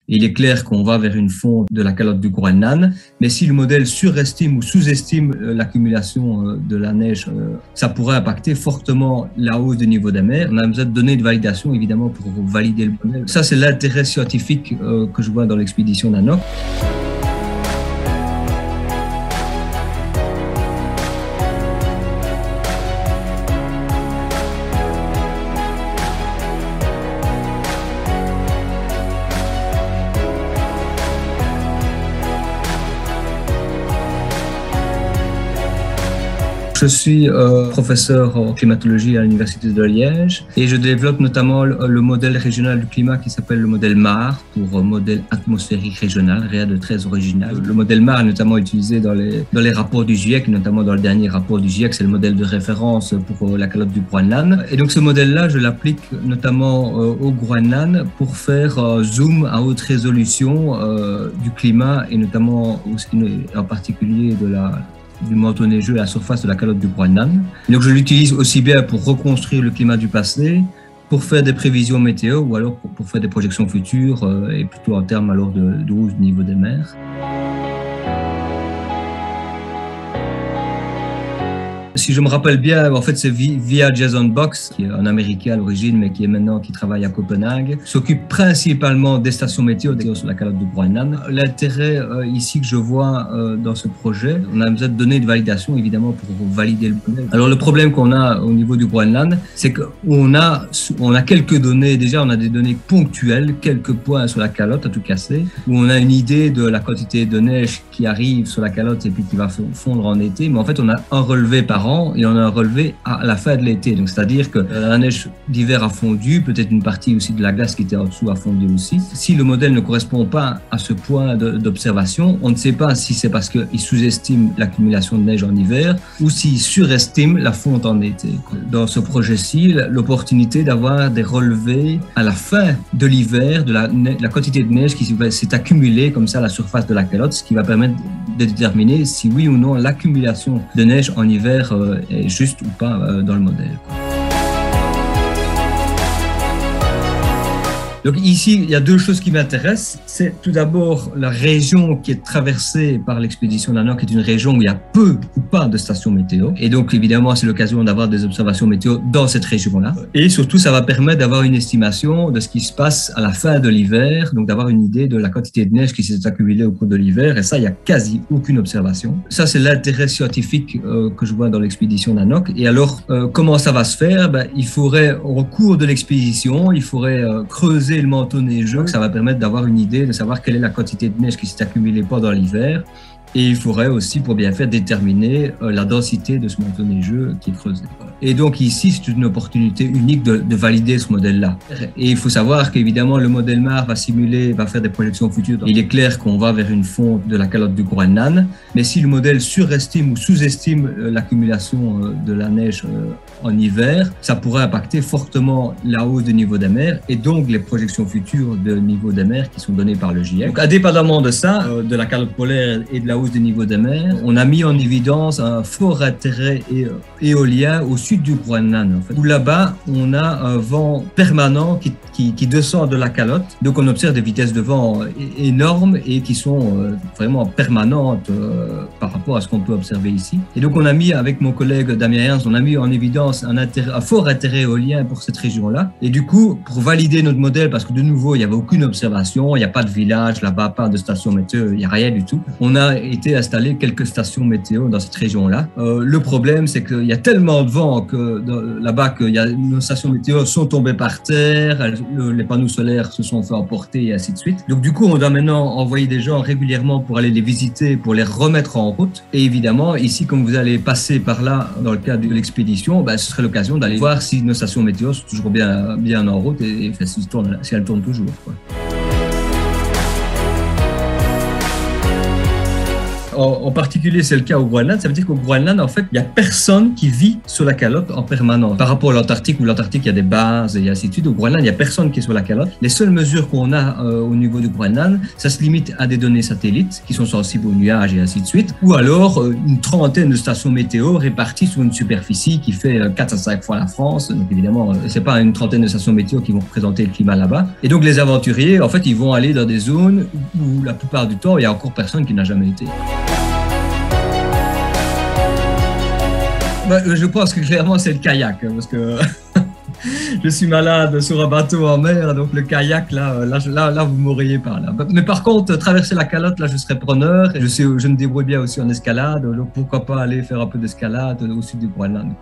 Il est clair qu'on va vers une fonte de la calotte du Groenland, mais si le modèle surestime ou sous-estime l'accumulation de la neige, ça pourrait impacter fortement la hausse du niveau des mers. On a besoin de données de validation, évidemment, pour valider le modèle. Ça, c'est l'intérêt scientifique que je vois dans l'expédition Nanook. Je suis professeur en climatologie à l'Université de Liège et je développe notamment le modèle régional du climat qui s'appelle le modèle MAR, pour modèle atmosphérique régional, rien de très original. Le modèle MAR est notamment utilisé dans les rapports du GIEC, notamment dans le dernier rapport du GIEC, c'est le modèle de référence pour la calotte du Groenland. Et donc ce modèle-là, je l'applique notamment au Groenland pour faire zoom à haute résolution du climat et notamment en particulier du manteau neigeux à la surface de la calotte du Groenland. Donc je l'utilise aussi bien pour reconstruire le climat du passé, pour faire des prévisions météo ou alors pour faire des projections futures et plutôt en termes alors de hausse du niveau des mers. Si je me rappelle bien, en fait, c'est via Jason Box, qui est un Américain à l'origine, mais qui travaille à Copenhague, s'occupe principalement des stations météo sur la calotte du Groenland. L'intérêt ici que je vois dans ce projet, on a besoin de données de validation, évidemment, pour valider le modèle. Alors, le problème qu'on a au niveau du Groenland, c'est qu'on a quelques données, déjà, on a des données ponctuelles, quelques points sur la calotte à tout casser, où on a une idée de la quantité de neige qui arrive sur la calotte et puis qui va fondre en été, mais en fait, on a un relevé par an et on a un relevé à la fin de l'été. Donc, c'est-à-dire que la neige d'hiver a fondu, peut-être une partie aussi de la glace qui était en dessous a fondu aussi. Si le modèle ne correspond pas à ce point d'observation, on ne sait pas si c'est parce qu'il sous-estime l'accumulation de neige en hiver ou s'il surestime la fonte en été. Dans ce projet-ci, l'opportunité d'avoir des relevés à la fin de l'hiver de la quantité de neige qui s'est accumulée comme ça à la surface de la calotte, ce qui va permettre de déterminer si oui ou non l'accumulation de neige en hiver est juste ou pas dans le modèle. Donc ici, il y a deux choses qui m'intéressent. C'est tout d'abord la région qui est traversée par l'expédition Nanook, qui est une région où il y a peu ou pas de stations météo. Et donc évidemment, c'est l'occasion d'avoir des observations météo dans cette région-là. Et surtout, ça va permettre d'avoir une estimation de ce qui se passe à la fin de l'hiver, donc d'avoir une idée de la quantité de neige qui s'est accumulée au cours de l'hiver. Et ça, il n'y a quasi aucune observation. Ça, c'est l'intérêt scientifique que je vois dans l'expédition Nanook. Et alors, comment ça va se faire? Il faudrait, au cours de l'expédition, il faudrait creuser le manteau neigeux, ça va permettre d'avoir une idée de savoir quelle est la quantité de neige qui s'est accumulée pendant l'hiver. Et il faudrait aussi, pour bien faire, déterminer la densité de ce manteau neigeux qui est creusé. Et donc ici, c'est une opportunité unique de valider ce modèle-là. Et il faut savoir qu'évidemment, le modèle MAR va faire des projections futures. Il est clair qu'on va vers une fonte de la calotte du Groenland, mais si le modèle surestime ou sous-estime l'accumulation de la neige en hiver, ça pourrait impacter fortement la hausse du niveau des mers et donc les projections futures de niveau des mers qui sont données par le GIEC. Donc, indépendamment de ça, de la calotte polaire et de la hausse du niveau des mers, on a mis en évidence un fort intérêt éolien au sud du Groenland, en fait, où là-bas, on a un vent permanent qui descend de la calotte. Donc, on observe des vitesses de vent énormes et qui sont vraiment permanentes par rapport à ce qu'on peut observer ici. Et donc, on a mis, avec mon collègue Damien Ernst, on a mis en évidence un fort intérêt éolien pour cette région-là. Et du coup, pour valider notre modèle, parce que de nouveau, il n'y avait aucune observation, il n'y a pas de village là-bas, pas de station météo, il n'y a rien du tout. On a été installer quelques stations météo dans cette région-là. Le problème, c'est qu'il y a tellement de vent là-bas que nos stations météo sont tombées par terre, les panneaux solaires se sont fait emporter et ainsi de suite. Donc du coup, on doit maintenant envoyer des gens régulièrement pour aller les visiter, pour les remettre en route. Et évidemment, ici, comme vous allez passer par là dans le cadre de l'expédition, ce serait l'occasion d'aller voir si nos stations météo sont toujours bien en route et si elles tournent toujours, quoi. en particulier, c'est le cas au Groenland. Ça veut dire qu'au Groenland, en fait, il n'y a personne qui vit sur la calotte en permanence. Par rapport à l'Antarctique, où l'Antarctique, il y a des bases et ainsi de suite. Au Groenland, il n'y a personne qui est sur la calotte. Les seules mesures qu'on a au niveau du Groenland, ça se limite à des données satellites qui sont sensibles aux nuages et ainsi de suite. Ou alors une trentaine de stations météo réparties sur une superficie qui fait 4 à 5 fois la France. Donc évidemment, c'est pas une trentaine de stations météo qui vont représenter le climat là-bas. Et donc les aventuriers, en fait, ils vont aller dans des zones où la plupart du temps, il y a encore personne qui n'a jamais été. Je pense que clairement c'est le kayak, parce que je suis malade sur un bateau en mer, donc le kayak, là vous m'auriez pas. Là. Mais par contre, traverser la calotte, là, je serais preneur. Et je me débrouille bien aussi en escalade, donc pourquoi pas aller faire un peu d'escalade au sud du Groenland.